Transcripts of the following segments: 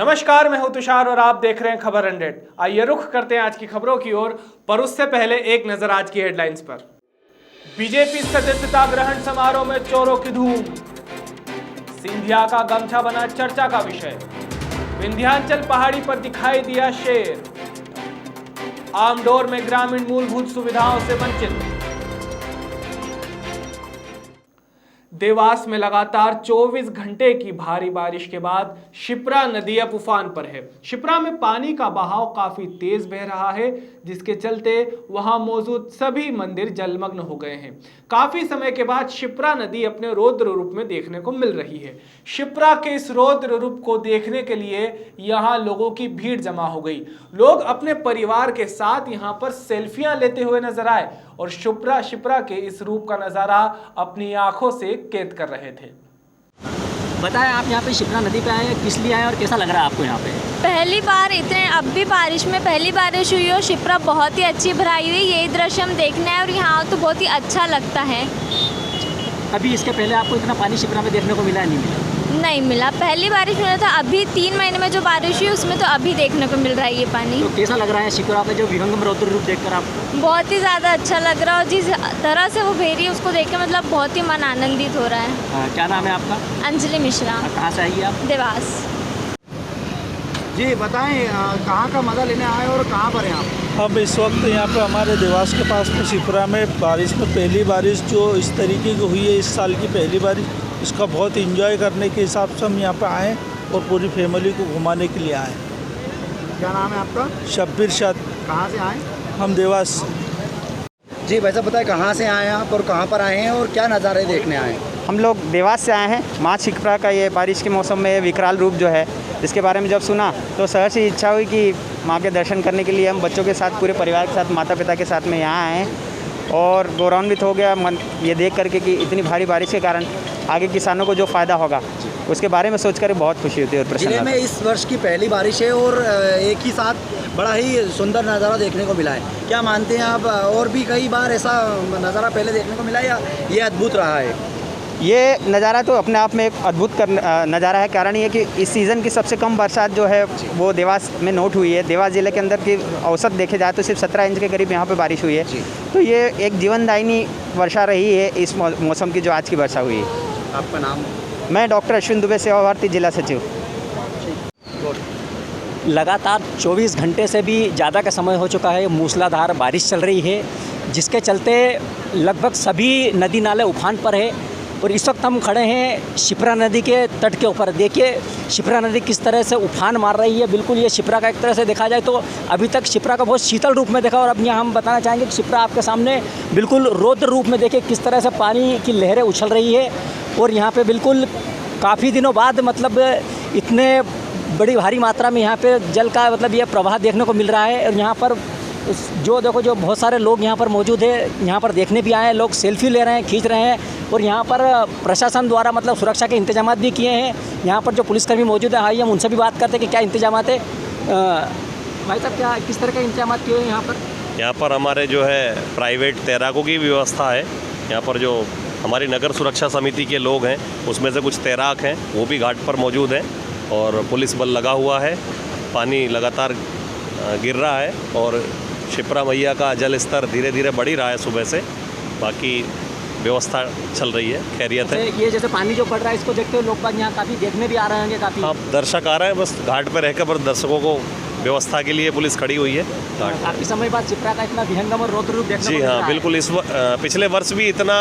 नमस्कार, मैं हूं तुषार और आप देख रहे हैं खबर 100। आइए रुख करते हैं आज की खबरों की ओर, पर उससे पहले एक नजर आज की हेडलाइंस पर। बीजेपी सदस्यता ग्रहण समारोह में चोरों की धूम, सिंधिया का गमछा बना चर्चा का विषय, विंध्याचल पहाड़ी पर दिखाई दिया शेर, आमडोर में ग्रामीण मूलभूत सुविधाओं से वंचित। देवास में लगातार 24 घंटे की भारी बारिश के बाद शिप्रा नदी अब उफान पर है। शिप्रा में पानी का बहाव काफी तेज बह रहा है, जिसके चलते वहां मौजूद सभी मंदिर जलमग्न हो गए हैं। काफी समय के बाद शिप्रा नदी अपने रौद्र रूप में देखने को मिल रही है। शिप्रा के इस रौद्र रूप को देखने के लिए यहां लोगों की भीड़ जमा हो गई। लोग अपने परिवार के साथ यहां पर सेल्फियां लेते हुए नजर आए और शिप्रा के इस रूप का नजारा अपनी आंखों से कैद कर रहे थे। बताएं, आप यहाँ पे शिप्रा नदी पे आए हैं, किस लिए आए और कैसा लग रहा है आपको यहाँ पे? पहली बार अब भी बारिश में पहली बारिश हुई और शिप्रा बहुत ही अच्छी भराई हुई, यही दृश्य हम देखना है और यहाँ तो बहुत ही अच्छा लगता है। अभी इसके पहले आपको इतना पानी शिप्रा में देखने को मिला नहीं मिला? नहीं मिला, पहली बारिश मिला था। अभी 3 महीने में जो बारिश हुई उसमें तो अभी देखने को मिल रहा है ये पानी। तो कैसा लग रहा है शिप्रा का जो विहंगम रौद्र रूप देखकर आपको? बहुत ही ज़्यादा अच्छा लग रहा है और जिस तरह से वो बह रही है उसको देख के मतलब बहुत ही मन आनंदित हो रहा है। क्या नाम है आपका? अंजलि मिश्रा। कहाँ से आई आप? देवास। जी बताएं, कहाँ का मज़ा लेने आए और कहाँ पर हैं आप? अब इस वक्त यहाँ पे हमारे देवास के पास में शिप्रा में बारिश में पहली बारिश जो इस तरीके की हुई है, इस साल की पहली बारिश, इसका बहुत एंजॉय करने के हिसाब से हम यहाँ पे आए और पूरी फैमिली को घुमाने के लिए आए। क्या नाम है आपका? शब्बीर शाह। कहाँ से आए? हम देवास। जी भाई साहब बताएं, कहाँ से आए हैं आप और कहाँ पर आए हैं और क्या नज़ारे देखने आए हैं? हम लोग देवास से आए हैं। माँ शिप्रा का ये बारिश के मौसम में विकराल रूप जो है, इसके बारे में जब सुना तो सहज ही इच्छा हुई कि माँ के दर्शन करने के लिए हम बच्चों के साथ, पूरे परिवार के साथ, माता पिता के साथ में यहाँ आए हैं। और गौरवान्वित हो गया मन ये देख करके कि इतनी भारी बारिश के कारण आगे किसानों को जो फ़ायदा होगा उसके बारे में सोचकर बहुत खुशी होती है और प्रसन्नता। जिले में इस वर्ष की पहली बारिश है और एक ही साथ बड़ा ही सुंदर नज़ारा देखने को मिला है। क्या मानते हैं आप, और भी कई बार ऐसा नज़ारा पहले देखने को मिला या ये अद्भुत रहा है? ये नज़ारा तो अपने आप में एक अद्भुत नज़ारा है। कारण ये कि इस सीज़न की सबसे कम बरसात जो है वो देवास में नोट हुई है। देवास ज़िले के अंदर की औसत देखे जाए तो सिर्फ 17 इंच के करीब यहाँ पे बारिश हुई है। तो ये एक जीवनदायिनी वर्षा रही है इस मौसम की जो आज की वर्षा हुई है। आपका नाम? मैं डॉक्टर अश्विन दुबे, सेवा भारती जिला सचिव। लगातार 24 घंटे से भी ज़्यादा का समय हो चुका है, मूसलाधार बारिश चल रही है, जिसके चलते लगभग सभी नदी नाले उफान पर है। और इस वक्त हम खड़े हैं शिप्रा नदी के तट के ऊपर। देखिए शिप्रा नदी किस तरह से उफान मार रही है। बिल्कुल ये शिप्रा का एक तरह से देखा जाए तो अभी तक शिप्रा का बहुत शीतल रूप में देखा, और अब यहाँ हम बताना चाहेंगे कि शिप्रा आपके सामने बिल्कुल रौद्र रूप में देखिए किस तरह से पानी की लहरें उछल रही है। और यहाँ पे बिल्कुल काफ़ी दिनों बाद मतलब इतने बड़ी भारी मात्रा में यहाँ पे जल का मतलब ये प्रवाह देखने को मिल रहा है। और यहाँ पर जो देखो जो बहुत सारे लोग यहाँ पर मौजूद है, यहाँ पर देखने भी आए हैं, लोग सेल्फी ले रहे हैं, खींच रहे हैं। और यहाँ पर प्रशासन द्वारा मतलब सुरक्षा के इंतजाम भी किए हैं। यहाँ पर जो पुलिसकर्मी मौजूद है, आइए हम उनसे भी बात करते हैं कि क्या इंतजाम है। भाई साहब, क्या किस तरह के इंतजाम किए हैं यहाँ पर? यहाँ पर हमारे जो है प्राइवेट तैराकों की व्यवस्था है। यहाँ पर जो हमारी नगर सुरक्षा समिति के लोग हैं उसमें से कुछ तैराक हैं, वो भी घाट पर मौजूद हैं और पुलिस बल लगा हुआ है। पानी लगातार गिर रहा है और शिप्रा मैया का जल स्तर धीरे धीरे बढ़ ही रहा है सुबह से। बाकी व्यवस्था चल रही है, खैरियत है। ये जैसे पानी जो बढ़ रहा है इसको देखते हुए लोग बाग यहाँ काफ़ी देखने भी आ रहे हैं काफ़ी। हाँ, दर्शक आ रहे हैं, बस घाट पर रहकर बस दर्शकों को व्यवस्था के लिए पुलिस खड़ी हुई है। काफ़ी समय बाद शिप्रा का इतना विहंगम और रौद्र रूप देखने को मिल रहा है। जी हाँ, बिल्कुल। इस पिछले वर्ष भी इतना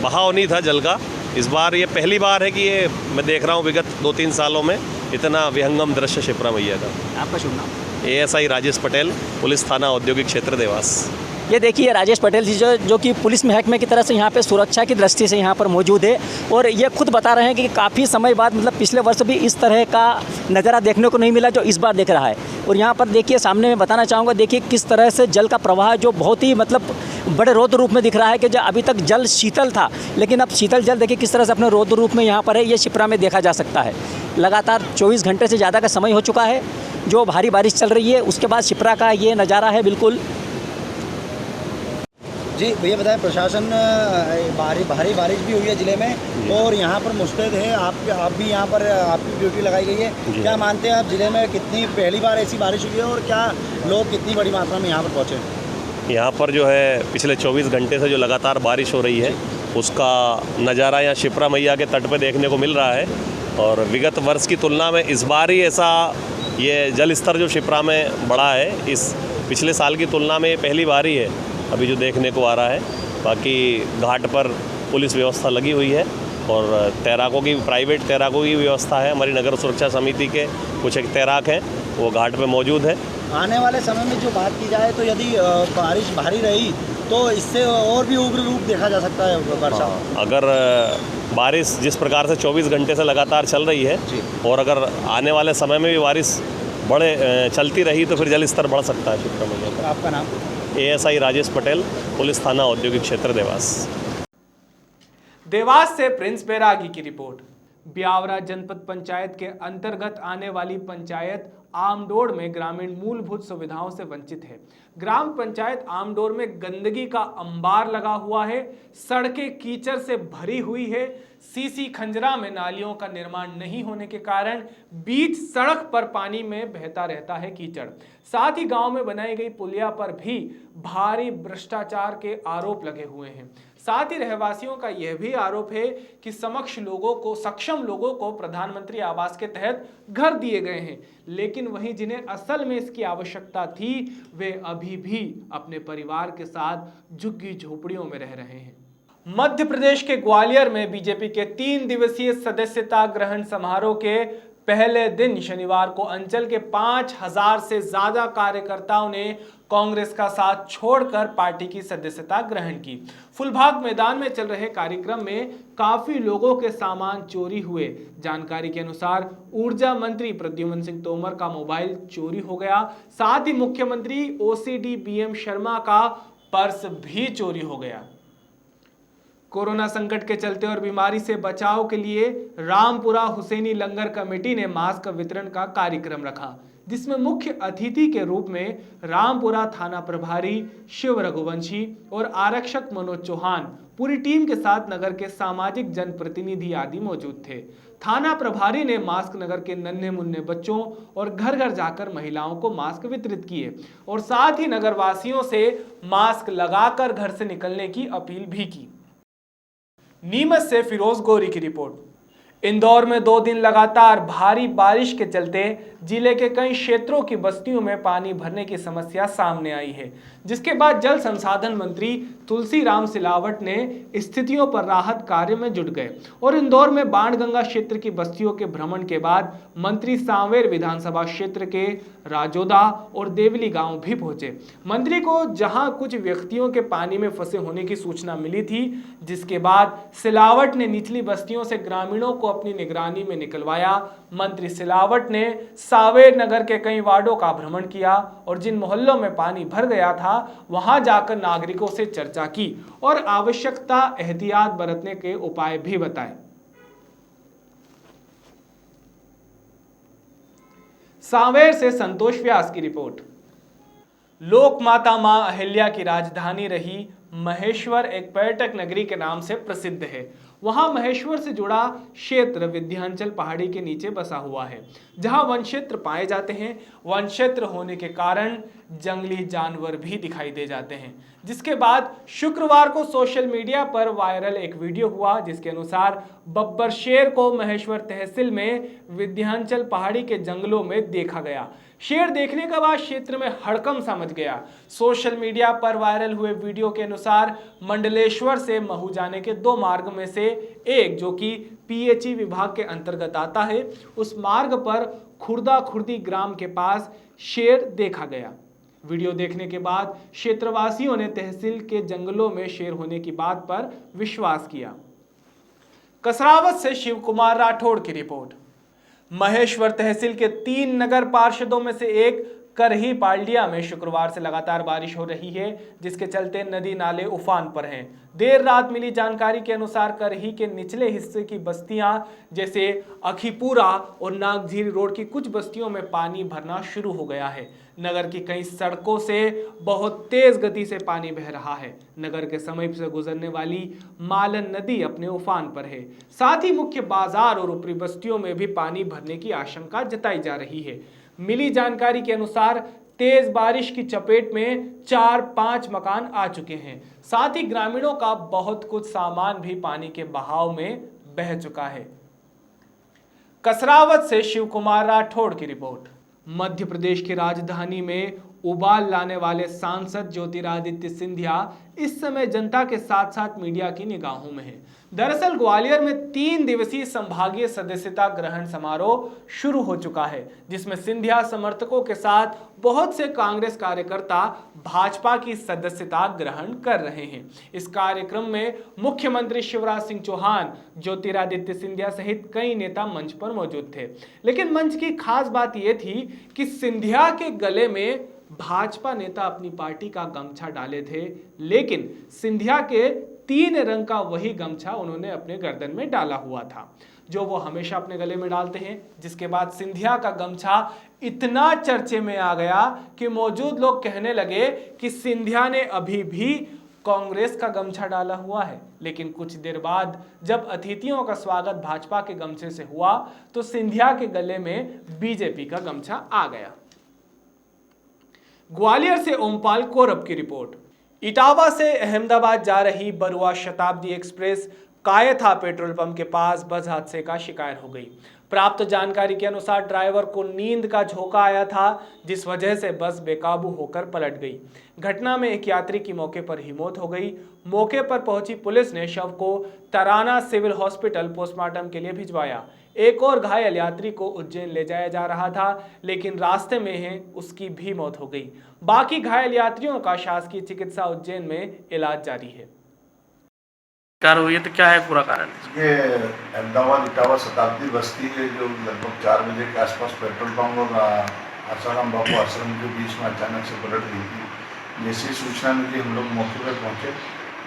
बहाव नहीं था जल का। इस बार ये पहली बार है कि ये मैं देख रहा हूँ विगत 2-3 सालों में इतना विहंगम दृश्य शिप्रा मैया का। आपका शुभ नाम? ASI राजेश पटेल, पुलिस थाना औद्योगिक क्षेत्र देवास। ये देखिए राजेश पटेल जी जो कि पुलिस महकमे की तरफ से यहाँ पे सुरक्षा की दृष्टि से यहाँ पर मौजूद है। और ये खुद बता रहे हैं कि काफ़ी समय बाद मतलब पिछले वर्ष भी इस तरह का नज़ारा देखने को नहीं मिला जो इस बार देख रहा है। और यहाँ पर देखिए सामने मैं बताना चाहूँगा, देखिए किस तरह से जल का प्रवाह जो बहुत ही मतलब बड़े रौद्र रूप में दिख रहा है कि जो अभी तक जल शीतल था, लेकिन अब शीतल जल देखिए किस तरह से अपने रौद्र रूप में यहाँ पर है। ये शिप्रा में देखा जा सकता है। लगातार 24 घंटे से ज़्यादा का समय हो चुका है जो भारी बारिश चल रही है, उसके बाद शिप्रा का ये नज़ारा है बिल्कुल। जी भैया बताएं, प्रशासन भारी बारिश भी हुई है जिले में और यहाँ पर मुस्तैद है, आप भी यहाँ पर आपकी ड्यूटी लगाई गई है। क्या मानते हैं आप, जिले में कितनी पहली बार ऐसी बारिश हुई है और क्या लोग कितनी बड़ी मात्रा में यहाँ पर पहुँचे? यहाँ पर जो है पिछले 24 घंटे से जो लगातार बारिश हो रही है उसका नज़ारा यहाँ शिप्रा मैया के तट पे देखने को मिल रहा है। और विगत वर्ष की तुलना में इस बार ही ऐसा ये जल स्तर जो शिप्रा में बढ़ा है, इस पिछले साल की तुलना में पहली बार ही है अभी जो देखने को आ रहा है। बाकी घाट पर पुलिस व्यवस्था लगी हुई है और तैराकों की, प्राइवेट तैराकों की व्यवस्था है। हमारी नगर सुरक्षा समिति के कुछ एक तैराक हैं वो घाट पे मौजूद है। आने वाले समय में जो बात की जाए तो यदि बारिश भारी रही तो इससे और भी उग्र रूप देखा जा सकता है वर्षा। अगर बारिश जिस प्रकार से 24 घंटे से लगातार चल रही है और अगर आने वाले समय में भी बारिश चलती रही तो फिर जल स्तर बढ़ सकता है शिप्रा मैया का। आपका नाम? ASI राजेश पटेल, पुलिस थाना औद्योगिक क्षेत्र देवास। देवास से प्रिंस बैरागी की रिपोर्ट। ब्यावरा जनपद पंचायत के अंतर्गत आने वाली पंचायत आमडोड़ में ग्रामीण मूलभूत सुविधाओं से वंचित है। ग्राम पंचायत आमडोड़ में गंदगी का अंबार लगा हुआ है, सड़कें कीचड़ से भरी हुई है, सीसी खंजरा में नालियों का निर्माण नहीं होने के कारण बीच सड़क पर पानी में बहता रहता है कीचड़। साथ ही गांव में बनाई गई पुलिया पर भी भारी भ्रष्टाचार के आरोप लगे हुए हैं। साथ ही रहवासियों का यह भी आरोप है कि सक्षम लोगों को प्रधानमंत्री आवास के तहत घर दिए गए हैं, लेकिन वहीं जिन्हें असल में इसकी आवश्यकता थी वे अभी भी अपने परिवार के साथ झुग्गी झोपड़ियों में रह रहे हैं। मध्य प्रदेश के ग्वालियर में बीजेपी के 3 दिवसीय सदस्यता ग्रहण समारोह के पहले दिन शनिवार को अंचल के 5000 से ज्यादा कार्यकर्ताओं ने कांग्रेस का साथ छोड़कर पार्टी की सदस्यता ग्रहण की। फुलबाग मैदान में चल रहे कार्यक्रम में काफी लोगों के सामान चोरी हुए। जानकारी के अनुसार ऊर्जा मंत्री प्रद्युम्न सिंह तोमर का मोबाइल चोरी हो गया। साथ ही मुख्यमंत्री OCD BM शर्मा का पर्स भी चोरी हो गया। कोरोना संकट के चलते और बीमारी से बचाव के लिए रामपुरा हुसैनी लंगर कमेटी ने मास्क वितरण का कार्यक्रम रखा, जिसमें मुख्य अतिथि के रूप में रामपुरा थाना प्रभारी शिव रघुवंशी और आरक्षक मनोज चौहान पूरी टीम के साथ नगर के सामाजिक जनप्रतिनिधि आदि मौजूद थे। थाना प्रभारी ने मास्क नगर के नन्हे मुन्ने बच्चों और घर घर जाकर महिलाओं को मास्क वितरित किए और साथ ही नगर वासियों से मास्क लगाकर घर से निकलने की अपील भी की। नीमच से फिरोज गोरी की रिपोर्ट। इंदौर में 2 दिन लगातार भारी बारिश के चलते जिले के कई क्षेत्रों की बस्तियों में पानी भरने की समस्या सामने आई है, जिसके बाद जल संसाधन मंत्री तुलसीराम सिलावट ने स्थितियों पर राहत कार्य में जुट गए और इंदौर में बाणगंगा क्षेत्र की बस्तियों के भ्रमण के बाद मंत्री सांवेर विधानसभा क्षेत्र के राजोदा और देवली गांव भी पहुंचे। मंत्री को जहां कुछ व्यक्तियों के पानी में फंसे होने की सूचना मिली थी, जिसके बाद सिलावट ने निचली बस्तियों से ग्रामीणों को अपनी निगरानी में निकलवाया। मंत्री सिलावट ने सांवेर नगर के कई वार्डों का भ्रमण किया और जिन मोहल्लों में पानी भर गया था वहां जाकर नागरिकों से चर्चा की और आवश्यकता एहतियात बरतने के उपाय भी बताए। सांवेर से संतोष व्यास की रिपोर्ट। लोक माता मां अहिल्या की राजधानी रही महेश्वर एक पर्यटक नगरी के नाम से प्रसिद्ध है। वहां महेश्वर से जुड़ा क्षेत्र विंध्याचल पहाड़ी के नीचे बसा हुआ है, जहां वन क्षेत्र पाए जाते हैं। वन क्षेत्र होने के कारण जंगली जानवर भी दिखाई दे जाते हैं, जिसके बाद शुक्रवार को सोशल मीडिया पर वायरल एक वीडियो हुआ, जिसके अनुसार बब्बर शेर को महेश्वर तहसील में विंध्याचल पहाड़ी के जंगलों में देखा गया। शेर देखने के बाद क्षेत्र में हड़कंप सा मच गया। सोशल मीडिया पर वायरल हुए वीडियो के अनुसार मंडलेश्वर से महू जाने के 2 मार्ग में से एक, जो कि PHE विभाग के अंतर्गत आता है, उस मार्ग पर खुर्दा खुर्दी ग्राम के पास शेर देखा गया। वीडियो देखने के बाद क्षेत्रवासियों ने तहसील के जंगलों में शेर होने की बात पर विश्वास किया। कसरावत से शिव कुमार राठौड़ की रिपोर्ट। महेश्वर तहसील के 3 नगर पार्षदों में से एक करही पाल्डिया में शुक्रवार से लगातार बारिश हो रही है, जिसके चलते नदी नाले उफान पर हैं। देर रात मिली जानकारी के अनुसार करही के निचले हिस्से की बस्तियां जैसे अखीपुरा और नागझीर रोड की कुछ बस्तियों में पानी भरना शुरू हो गया है। नगर की कई सड़कों से बहुत तेज गति से पानी बह रहा है। नगर के समीप से गुजरने वाली मालन नदी अपने उफान पर है। साथ ही मुख्य बाजार और ऊपरी बस्तियों में भी पानी भरने की आशंका जताई जा रही है। मिली जानकारी के अनुसार तेज बारिश की चपेट में 4-5 मकान आ चुके हैं। साथ ही ग्रामीणों का बहुत कुछ सामान भी पानी के बहाव में बह चुका है। कसरावत से शिव कुमार राठौड़ की रिपोर्ट। मध्य प्रदेश की राजधानी में उबाल लाने वाले सांसद ज्योतिरादित्य सिंधिया इस समय जनता के साथ साथ मीडिया की निगाहों में है। दरअसल ग्वालियर में 3 दिवसीय संभागीय सदस्यता ग्रहण समारोह शुरू हो चुका है, जिसमें सिंधिया समर्थकों के साथ बहुत से कांग्रेस कार्यकर्ता भाजपा की सदस्यता ग्रहण कर रहे हैं। इस कार्यक्रम में मुख्यमंत्री शिवराज सिंह चौहान, ज्योतिरादित्य सिंधिया सहित कई नेता मंच पर मौजूद थे। लेकिन मंच की खास बात यह थी कि सिंधिया के गले में भाजपा नेता अपनी पार्टी का गमछा डाले थे, लेकिन सिंधिया के 3 रंग का वही गमछा उन्होंने अपने गर्दन में डाला हुआ था, जो वो हमेशा अपने गले में डालते हैं। जिसके बाद सिंधिया का गमछा इतना चर्चे में आ गया कि मौजूद लोग कहने लगे कि सिंधिया ने अभी भी कांग्रेस का गमछा डाला हुआ है। लेकिन कुछ देर बाद जब अतिथियों का स्वागत भाजपा के गमछे से हुआ तो सिंधिया के गले में बीजेपी का गमछा आ गया। ग्वालियर से ओमपाल कोरब की रिपोर्ट। इटावा से अहमदाबाद जा रही बरुआ शताब्दी एक्सप्रेस कायथा पेट्रोल पंप के पास बस हादसे का शिकार हो गई। प्राप्त जानकारी के अनुसार ड्राइवर को नींद का झोंका आया था, जिस वजह से बस बेकाबू होकर पलट गई। घटना में एक यात्री की मौके पर ही मौत हो गई। मौके पर पहुंची पुलिस ने शव को तराना सिविल हॉस्पिटल पोस्टमार्टम के लिए भिजवाया। एक और घायल यात्री को उज्जैन ले जाया जा रहा था, लेकिन रास्ते में ही उसकी भी मौत हो गई। बाकी घायल यात्रियों का शासकीय चिकित्सा उज्जैन में इलाज जारी है। कार हुई है तो क्या है पूरा कारण? ये अहमदाबाद इटावा शताब्दी बस्ती है, जो लगभग 4 बजे के आसपास पेट्रोल पंप और आसाराम बाबू आश्रम के बीच में अचानक से पलट गई थी। जैसी सूचना मिली हम लोग मौके पर पहुँचे,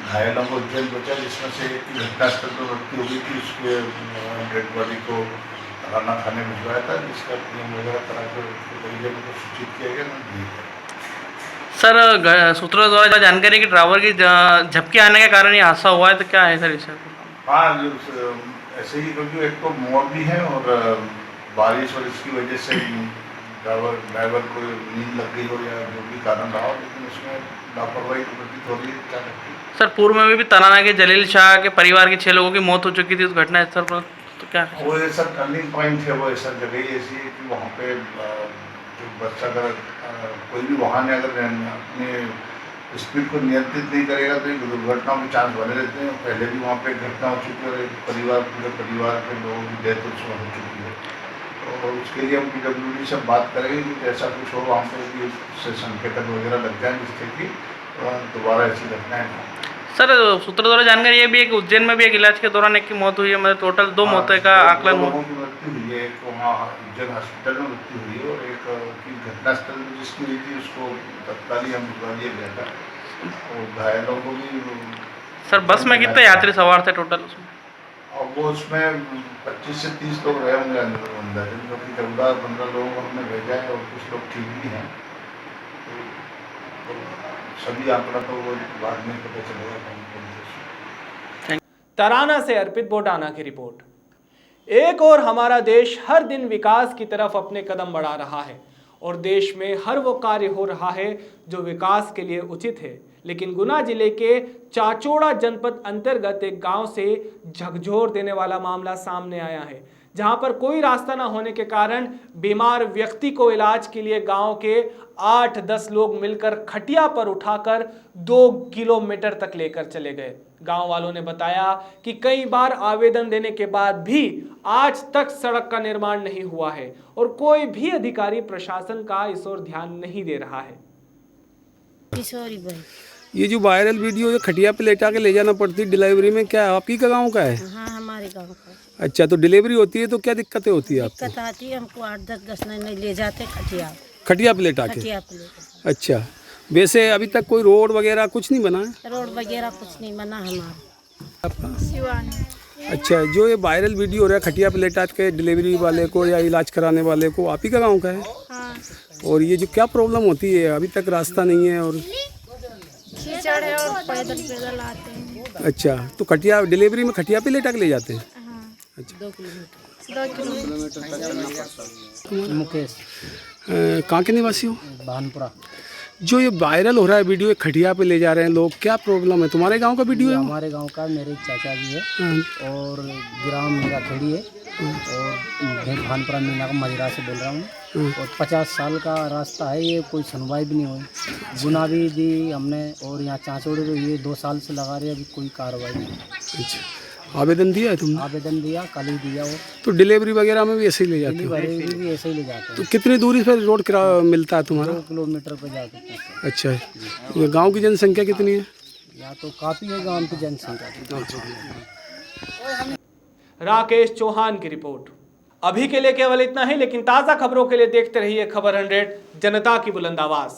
घायलों को उज्जैन पहुँचा, जिसमें से एक की घटनास्थल पर मृत्यु हो गई थी। उसके डेड बॉडी को राना थाने भिजवाया था, जिसका पीएम वगैरह करा कर परिजनों को सूचित किया गया। सर, सूत्रों द्वारा जानकारी कि ड्राइवर की झपकी आने के कारण ये हादसा हुआ है, तो क्या है सर इसका? हाँ, ऐसे ही, क्योंकि एक तो मोड़ भी है और बारिश और इसकी वजह से ड्राइवर को नींद लग गई हो या जो भी कारण रहा हो, लेकिन उसमें लापरवाही प्रतीत हो रही है। क्या लगती है? सर, पूर्व में भी तराना के जलील शाह के परिवार की 6 लोगों की मौत हो चुकी थी उस घटना स्थल पर, तो क्या है? वो ऐसा टर्निंग पॉइंट है, वो ऐसा जगह ऐसी है कि वहाँ पे जो बच्चा अगर कोई भी वाहन है अगर अपने स्पीड को नियंत्रित नहीं करेगा तो दुर्घटनाओं के चांस बने रहते हैं। पहले भी वहाँ पे एक घटना हो चुकी है और एक पूरे परिवार के लोगों की डेथ उसमें हो चुकी है। तो उसके लिए हम PWD से बात करेंगे कि ऐसा कुछ हो वहाँ पर उससे संकेतक वगैरह लग जाए, जिससे कि दोबारा ऐसी घटनाएँ ना। सर, सूत्रों द्वारा जानकारी ये भी है कि उज्जैन में भी एक इलाज के दौरान एक की मौत हुई है, मतलब टोटल 2 मौतों का आकलन हुआ। लोगों की मृत्यु हुई है, एक वहाँ उज्जैन हॉस्पिटल में मृत्यु हुई है और एक की घटनास्थल में जिसकी हुई थी उसको तत्काल ही हम भिजवा दिया गया था। और घायलों को भी। सर, बस में कितने यात्री सवार थे टोटल उसमें? और वो उसमें 25 से 30 लोग रहे होंगे अंदर, क्योंकि 14-15 लोगों को हमने भेजा है और कुछ लोग ठीक भी हैं। तो सभी आंकड़ा तो वो बाद में पता चलेगा। तराना से अर्पित बोटाना की रिपोर्ट। एक और हमारा देश हर दिन विकास की तरफ अपने कदम बढ़ा रहा है और देश में हर वो कार्य हो रहा है जो विकास के लिए उचित है। लेकिन गुना जिले के चाचोड़ा जनपद अंतर्गत एक गांव से झकझोर देने वाला मामला सामने आया है, जहां पर कोई रास्ता न होने के कारण बीमार व्यक्ति को इलाज के लिए गांव के 8-10 लोग मिलकर खटिया पर उठाकर 2 किलोमीटर तक लेकर चले गए। गांव वालों ने बताया कि कई बार आवेदन देने के बाद भी आज तक सड़क का निर्माण नहीं हुआ है और कोई भी अधिकारी प्रशासन का इस ओर ध्यान नहीं दे रहा है। ये जो वायरल वीडियो जो खटिया पे लेटा के ले जाना पड़ती डिलीवरी में, क्या आपकी का गाँव का है? हाँ, हमारे गाँव का। अच्छा, तो डिलीवरी होती है तो क्या दिक्कतें होती है आपको? दिक्कत आती है हमको, 8-10 नहीं ले जाते खटिया। खटिया प्लेट आके? खटिया प्लेट। अच्छा, वैसे अभी तक कोई रोड वगैरह कुछ नहीं बना है? रोड वगैरह कुछ नहीं बना हमारा। अच्छा, जो ये वायरल वीडियो हो रहा है खटिया प्लेट के डिलीवरी वाले को या इलाज कराने वाले को, आप ही का गाँव का है? हाँ। और ये जो क्या प्रॉब्लम होती है, अभी तक रास्ता नहीं है और कीचड़ है और पैदल पैदल आते हैं। अच्छा, तो खटिया डिलीवरी में खटिया पे लेटा के ले जाते हैं? हाँ। अच्छा, 2 किलोमीटर। मुकेश, कहाँ के निवासी हो? भानपुरा। जो ये वायरल हो रहा है वीडियो, खटिया पे ले जा रहे हैं लोग, क्या प्रॉब्लम है? तुम्हारे गांव का वीडियो है? हमारे गांव का, मेरे चाचा जी है और ग्राम मेरा खेड़ी है और मैं भानपुरा मीना का मजरा से बोल रहा हूँ। और 50 साल का रास्ता है, ये कोई सुनवाई भी नहीं हुई। गुना भी दी हमने और यहाँ चाँचोड़ ये 2 साल से लगा रहे, अभी कोई कार्रवाई नहीं। अच्छा, आवेदन दिया है तुमने? आवेदन दिया, कल ही दिया। वो तो डिलीवरी वगैरह में भी ऐसे ही ले जाते हो? डिलीवरी भी ऐसे ही ले जाते हैं। तो कितनी दूरी पर रोड किराया मिलता है तुम्हारा? 2 किलोमीटर पर जाते हैं। अच्छा, ये गांव की जनसंख्या कितनी है? यहाँ तो काफ़ी है गाँव की जनसंख्या। राकेश चौहान की रिपोर्ट। अभी के लिए केवल इतना ही, लेकिन ताज़ा खबरों के लिए देखते रहिए खबर 100, जनता की बुलंद आवाज़।